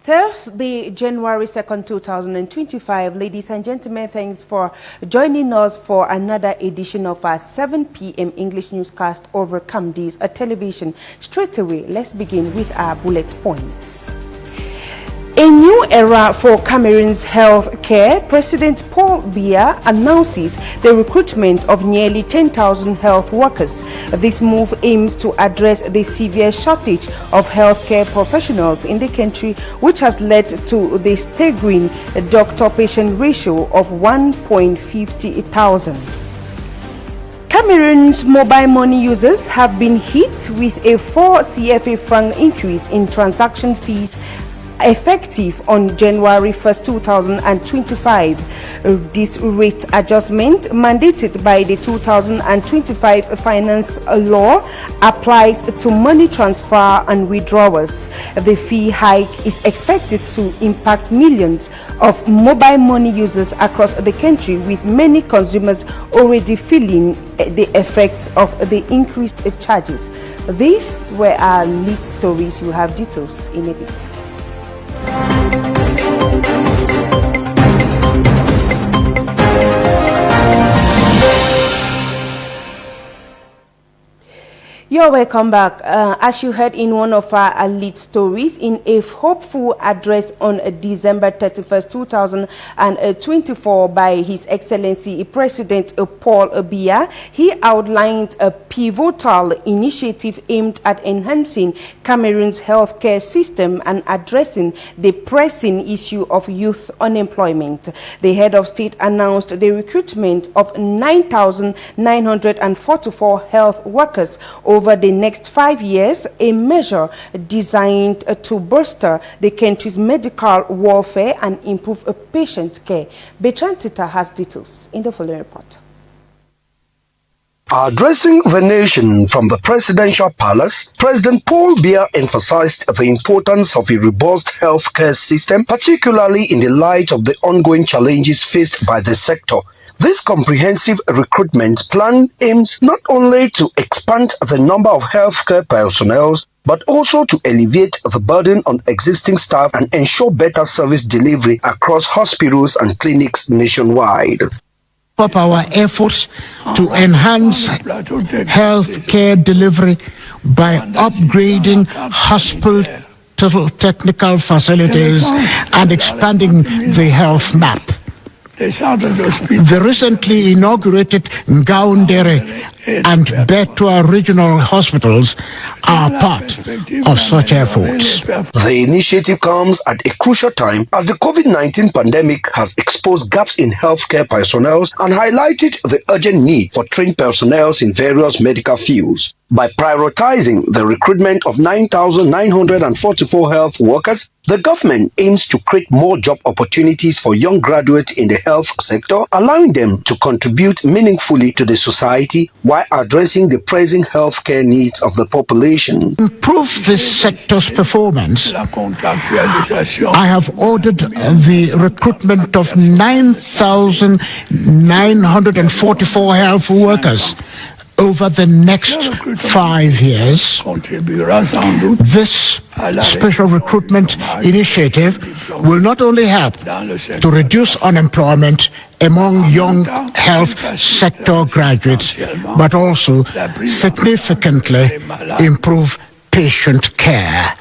Thursday, January 2nd, 2025. Ladies and gentlemen, thanks for joining us for another edition of our 7 p.m. English newscast over Camdi's television. Straight away, let's begin with our bullet points. A new era for Cameroon's health care. President Paul Biya announces the recruitment of nearly 10,000 health workers. This move aims to address the severe shortage of healthcare professionals in the country, which has led to the staggering doctor-patient ratio of 1.50,000. Cameroon's mobile money users have been hit with a 4 CFA franc increase in transaction fees effective on January 1st, 2025. This rate adjustment, mandated by the 2025 finance law, applies to money transfer and withdrawals. The fee hike is expected to impact millions of mobile money users across the country, with many consumers already feeling the effects of the increased charges. These were our lead stories. You have details in a bit. You're welcome back. As you heard in one of our lead stories, in a hopeful address on December 31st, 2024 by His Excellency President Paul Biya, he outlined a pivotal initiative aimed at enhancing Cameroon's healthcare system and addressing the pressing issue of youth unemployment. The head of state announced the recruitment of 9,944 health workers over the next 5 years, a measure designed to bolster the country's medical warfare and improve patient care. Bertrand Tita has details in the following report. Addressing the nation from the presidential palace, President Paul Biya emphasized the importance of a robust healthcare system, particularly in the light of the ongoing challenges faced by the sector. This comprehensive recruitment plan aims not only to expand the number of healthcare personnel, but also to alleviate the burden on existing staff and ensure better service delivery across hospitals and clinics nationwide. Up our efforts to enhance healthcare delivery by upgrading hospital technical facilities and expanding the health map. The recently inaugurated Ngaoundéré and Betua regional hospitals are part of such efforts. The initiative comes at a crucial time as the COVID-19 pandemic has exposed gaps in healthcare personnel and highlighted the urgent need for trained personnel in various medical fields. By prioritizing the recruitment of 9,944 health workers, the government aims to create more job opportunities for young graduates in the health sector, allowing them to contribute meaningfully to the society while addressing the pressing healthcare needs of the population. To improve this sector's performance, I have ordered the recruitment of 9,944 health workers over the next 5 years. This special recruitment initiative will not only help to reduce unemployment among young health sector graduates, but also significantly improve patient care.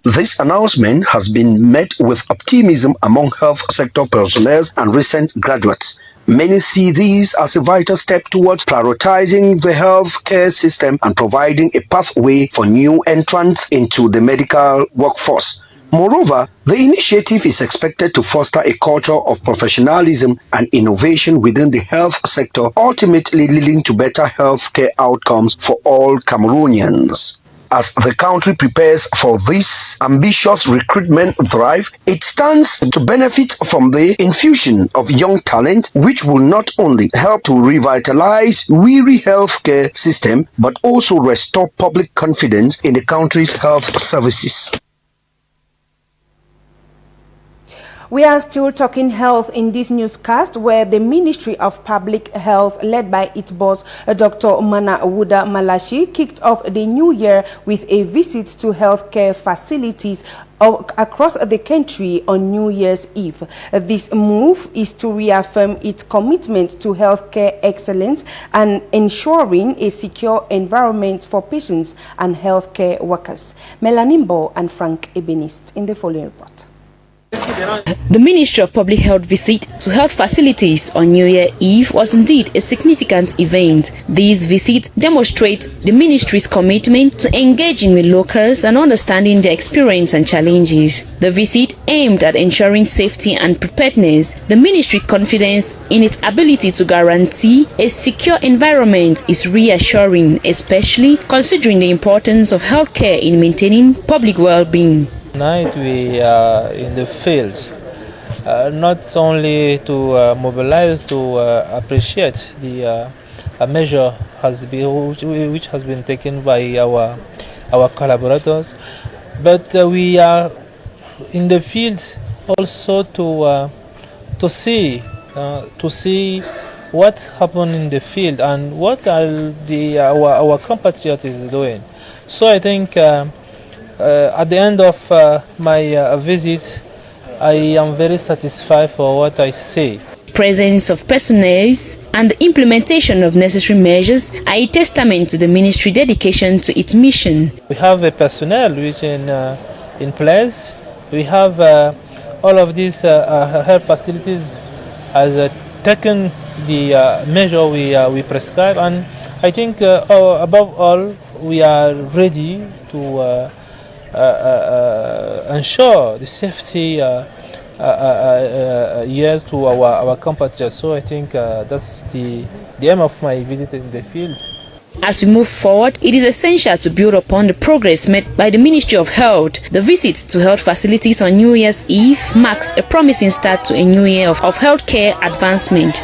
This announcement has been met with optimism among health sector personnel and recent graduates. Many see these as a vital step towards prioritizing the healthcare system and providing a pathway for new entrants into the medical workforce. Moreover, the initiative is expected to foster a culture of professionalism and innovation within the health sector, ultimately leading to better healthcare outcomes for all Cameroonians. As the country prepares for this ambitious recruitment drive, it stands to benefit from the infusion of young talent, which will not only help to revitalize weary healthcare system, but also restore public confidence in the country's health services. We are still talking health in this newscast, where the Ministry of Public Health, led by its boss, Dr. Mana Wuda Malashi, kicked off the new year with a visit to healthcare facilities across the country on New Year's Eve. This move is to reaffirm its commitment to healthcare excellence and ensuring a secure environment for patients and healthcare workers. Melanimbo and Frank Ebenist in the following report. The Ministry of Public Health visit to health facilities on New Year Eve was indeed a significant event. These visits demonstrate the ministry's commitment to engaging with locals and understanding their experience and challenges. The visit aimed at ensuring safety and preparedness. The ministry's confidence in its ability to guarantee a secure environment is reassuring, especially considering the importance of healthcare in maintaining public well-being. Tonight we are in the field, not only to mobilize, to appreciate the measure which has been taken by our collaborators, but we are in the field also to see what happened in the field and what are our compatriots is doing. So I think. At the end of my visit, I am very satisfied for what I see. Presence of personnel and the implementation of necessary measures are a testament to the ministry's dedication to its mission. We have a personnel which in place. We have all of these health facilities has taken the measure we prescribe, and I think above all we are ready to ensure the safety to our compatriots. So I think that's the aim of my visit in the field. As we move forward, it is essential to build upon the progress made by the Ministry of Health. The visit to health facilities on New Year's Eve marks a promising start to a new year of healthcare advancement.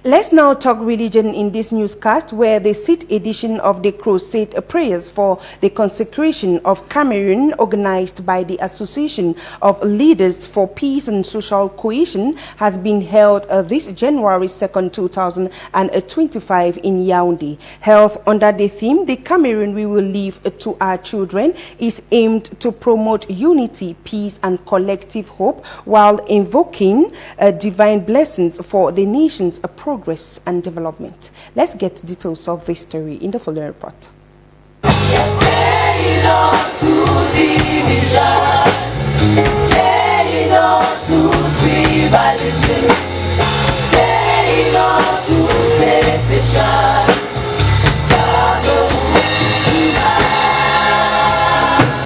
Let's now talk religion in this newscast, where the 6th edition of the Crusade Prayers for the Consecration of Cameroon, organized by the Association of Leaders for Peace and Social Cohesion, has been held this January 2nd, 2025 in Yaoundé. Held under the theme, "The Cameroon We Will Leave to Our Children," is aimed to promote unity, peace, and collective hope, while invoking divine blessings for the nation's progress and development. Let's get details of this story in the following report.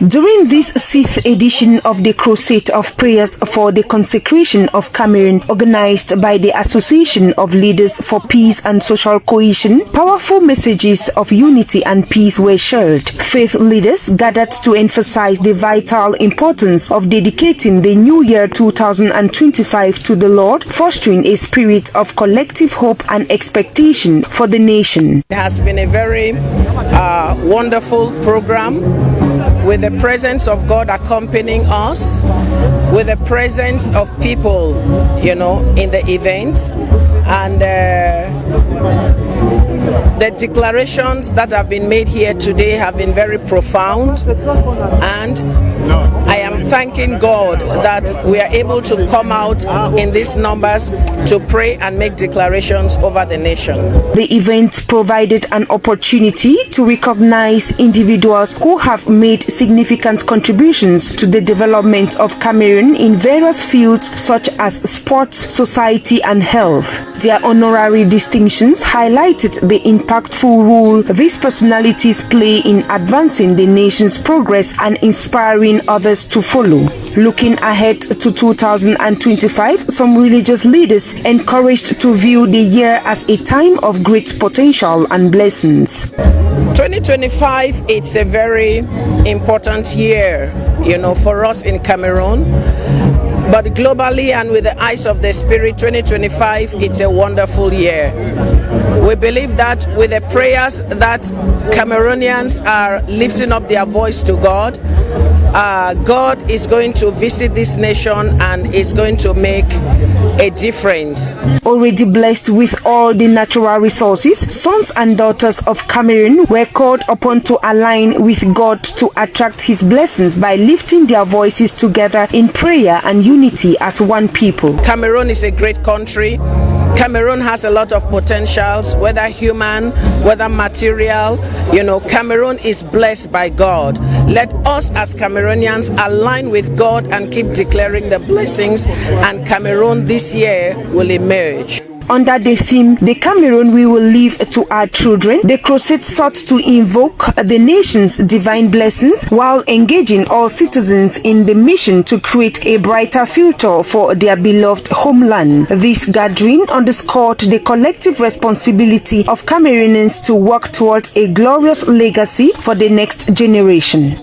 During this 6th edition of the Crusade of Prayers for the Consecration of Cameroon, organized by the Association of Leaders for Peace and Social Cohesion, powerful messages of unity and peace were shared. Faith leaders gathered to emphasize the vital importance of dedicating the new year 2025 to the Lord, fostering a spirit of collective hope and expectation for the nation. It has been a very wonderful program, with the presence of God accompanying us, with the presence of people, in the event, and the declarations that have been made here today have been very profound, and I am thanking God that we are able to come out in these numbers to pray and make declarations over the nation. The event provided an opportunity to recognize individuals who have made significant contributions to the development of Cameroon in various fields such as sports, society, and health. Their honorary distinctions highlighted the impactful role these personalities play in advancing the nation's progress and inspiring others to follow. Looking ahead to 2025, some religious leaders encouraged to view the year as a time of great potential and blessings. 2025, it's a very important year, for us in Cameroon. But globally and with the eyes of the Spirit, 2025, it's a wonderful year. We believe that with the prayers that Cameroonians are lifting up their voice to God, God is going to visit this nation and is going to make a difference. Already blessed with all the natural resources, sons and daughters of Cameroon were called upon to align with God to attract his blessings by lifting their voices together in prayer and unity as one people. Cameroon is a great country. Cameroon has a lot of potentials, whether human, whether material. Cameroon is blessed by God. Let us as Cameroonians align with God and keep declaring the blessings, and Cameroon this year will emerge. Under the theme, "The Cameroon we will leave to our children," the crusade sought to invoke the nation's divine blessings while engaging all citizens in the mission to create a brighter future for their beloved homeland. This gathering underscored the collective responsibility of Cameroonians to work towards a glorious legacy for the next generation.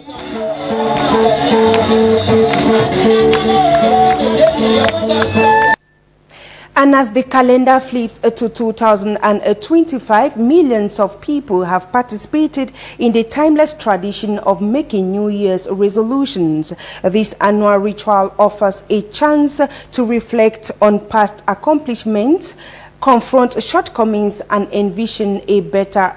And as the calendar flips to 2025, millions of people have participated in the timeless tradition of making New Year's resolutions. This annual ritual offers a chance to reflect on past accomplishments, confront shortcomings, and envision a brighter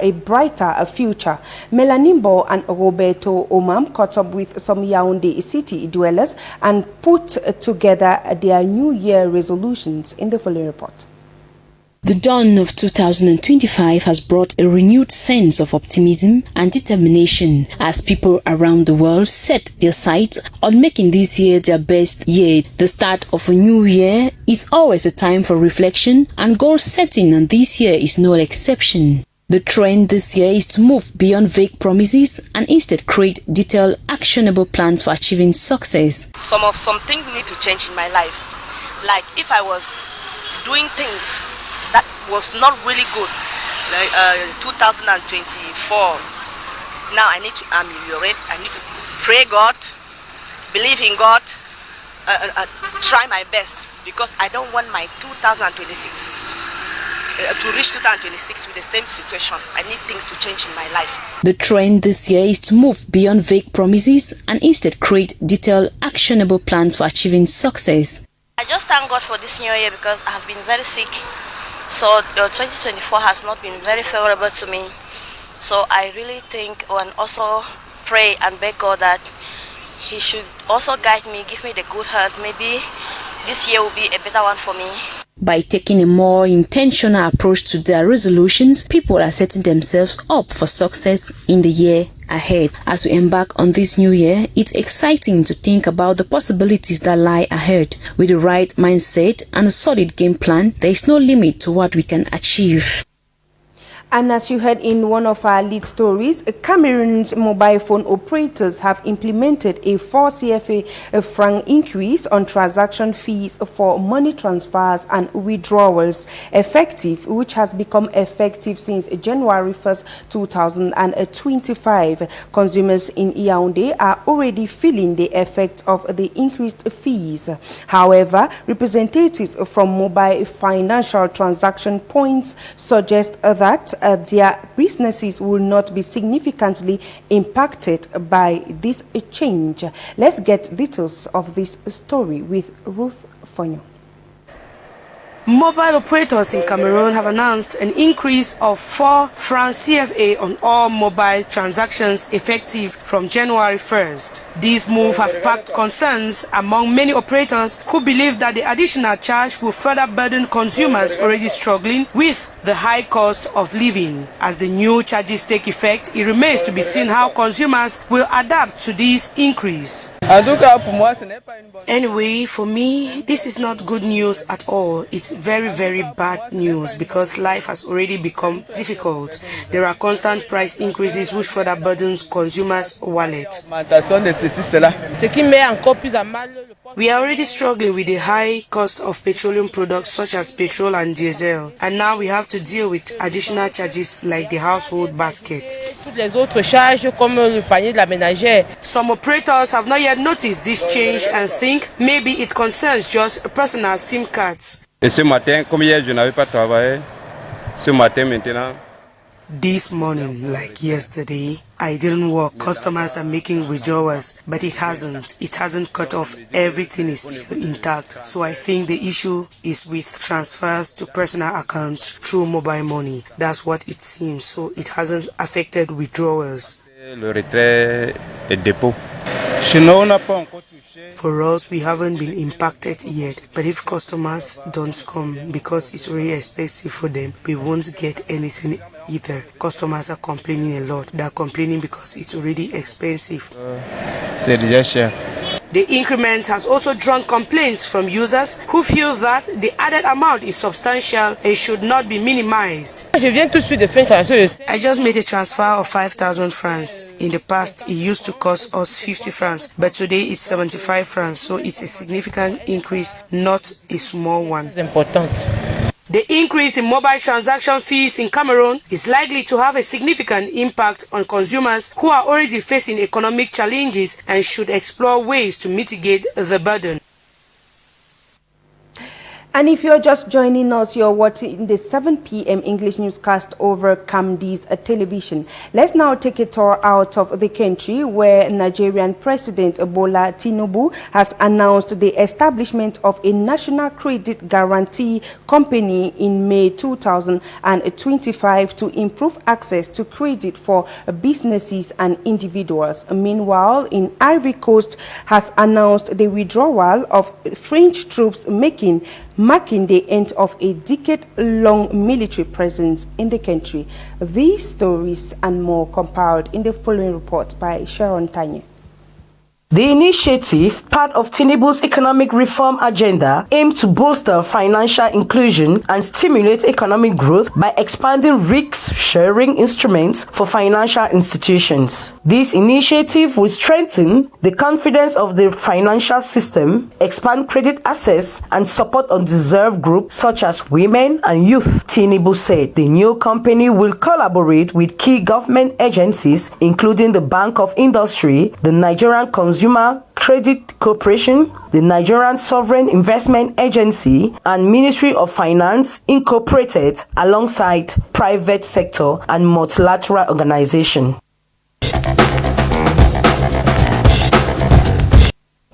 future. Melanimbo and Roberto Omam caught up with some Yaoundé city dwellers and put together their New Year resolutions in the following report. The dawn of 2025 has brought a renewed sense of optimism and determination as people around the world set their sights on making this year their best year. The start of a new year is always a time for reflection, and goal setting, and this year is no exception. The trend this year is to move beyond vague promises and instead create detailed, actionable plans for achieving success. Some things need to change in my life. Like if I was doing things that was not really good, like 2024. Now I need to ameliorate. I need to pray God, believe in God, try my best, because I don't want my 2026 to reach 2026 with the same situation. I need things to change in my life. The trend this year is to move beyond vague promises and instead create detailed, actionable plans for achieving success. I just thank God for this new year because I have been very sick. So 2024 has not been very favorable to me. So I really think and also pray and beg God that he should also guide me, give me the good health. Maybe this year will be a better one for me. By taking a more intentional approach to their resolutions, people are setting themselves up for success in the year ahead. As we embark on this new year, it's exciting to think about the possibilities that lie ahead. With the right mindset and a solid game plan, there is no limit to what we can achieve. And as you heard in one of our lead stories, Cameroon's mobile phone operators have implemented a 4 CFA franc increase on transaction fees for money transfers and withdrawals, which has become effective since January 1st, 2025. Consumers in Yaoundé are already feeling the effect of the increased fees. However, representatives from mobile financial transaction points suggest that their businesses will not be significantly impacted by this change. Let's get details of this story with Ruth Fonyo. Mobile operators in Cameroon have announced an increase of 4 francs CFA on all mobile transactions effective from January 1st. This move has sparked concerns among many operators who believe that the additional charge will further burden consumers already struggling with the high cost of living. As the new charges take effect, it remains to be seen how consumers will adapt to this increase. Anyway, for me, this is not good news at all. It's very, very bad news because life has already become difficult. There are constant price increases which further burdens consumers' wallet. We are already struggling with the high cost of petroleum products such as petrol and diesel, and now we have to deal with additional charges like the household basket. Some operators have not yet noticed this change and think maybe it concerns just personal SIM cards. Et ce matin, comme hier, je n'avais pas travaillé. Ce matin, maintenant. This morning, like yesterday, I didn't work. Customers are making withdrawals, but it hasn't. It hasn't cut off. Everything is still intact. So I think the issue is with transfers to personal accounts through mobile money. That's what it seems. So it hasn't affected withdrawals. Le retrait et dépôt. For us, we haven't been impacted yet, but if customers don't come because it's really expensive for them, we won't get anything either. Customers are complaining a lot. They're complaining because it's already expensive. C'est déjà cher. The increment has also drawn complaints from users who feel that the added amount is substantial and should not be minimized. I just made a transfer of 5,000 francs. In the past, it used to cost us 50 francs, but today it's 75 francs, so it's a significant increase, not a small one. The increase in mobile transaction fees in Cameroon is likely to have a significant impact on consumers who are already facing economic challenges and should explore ways to mitigate the burden. And if you're just joining us, you're watching the 7 p.m. English newscast over Kamdi's television. Let's now take a tour out of the country where Nigerian President Bola Tinubu has announced the establishment of a national credit guarantee company in May 2025 to improve access to credit for businesses and individuals. Meanwhile, in Ivory Coast has announced the withdrawal of French troops marking the end of a decade-long military presence in the country. These stories and more compiled in the following report by Sharon Tanya. The initiative, part of Tinubu's economic reform agenda, aims to bolster financial inclusion and stimulate economic growth by expanding risk-sharing instruments for financial institutions. This initiative will strengthen the confidence of the financial system, expand credit access, and support undeserved groups such as women and youth, Tinubu said. The new company will collaborate with key government agencies, including the Bank of Industry, the Nigerian Consumer Credit Corporation, the Nigerian Sovereign Investment Agency, and Ministry of Finance Incorporated, alongside private sector and multilateral organizations.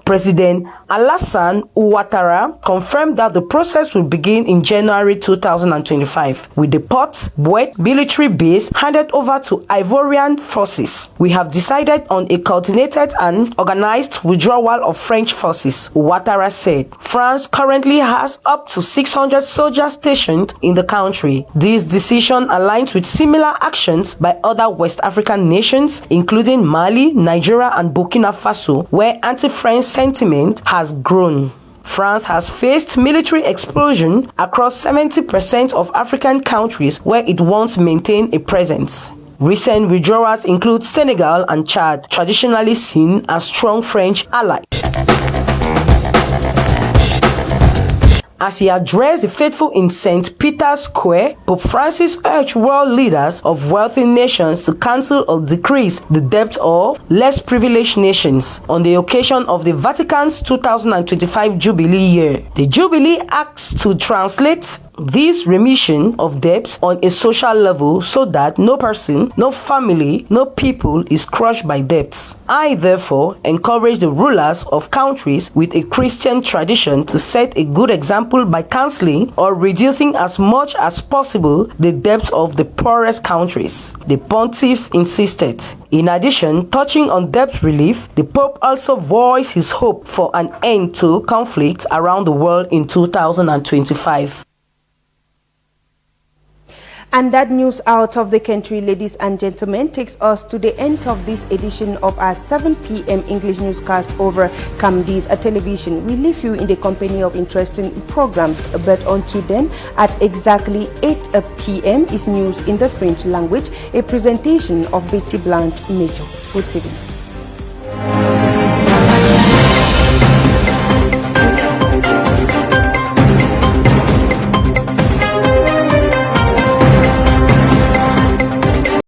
President Alassane Ouattara confirmed that the process will begin in January 2025, with the Port Bouet military base handed over to Ivorian forces. We have decided on a coordinated and organized withdrawal of French forces, Ouattara said. France currently has up to 600 soldiers stationed in the country. This decision aligns with similar actions by other West African nations, including Mali, Nigeria, and Burkina Faso, where anti-French sentiment has grown. France has faced military explosion across 70% of African countries where it once maintained a presence. Recent withdrawals include Senegal and Chad, traditionally seen as strong French allies. As he addressed the faithful in St. Peter's Square, Pope Francis urged world leaders of wealthy nations to cancel or decrease the debt of less privileged nations on the occasion of the Vatican's 2025 Jubilee year. The Jubilee acts to translate this remission of debts on a social level so that no person, no family, no people is crushed by debts. I therefore encourage the rulers of countries with a Christian tradition to set a good example by cancelling or reducing as much as possible the debts of the poorest countries, the pontiff insisted. In addition, touching on debt relief, the Pope also voiced his hope for an end to conflict around the world in 2025. And that news out of the country, ladies and gentlemen, takes us to the end of this edition of our 7 p.m. English newscast over Kamdi's television. We leave you in the company of interesting programs, but until then, at exactly 8 p.m. is news in the French language, a presentation of Betty Blanche Major. Good evening.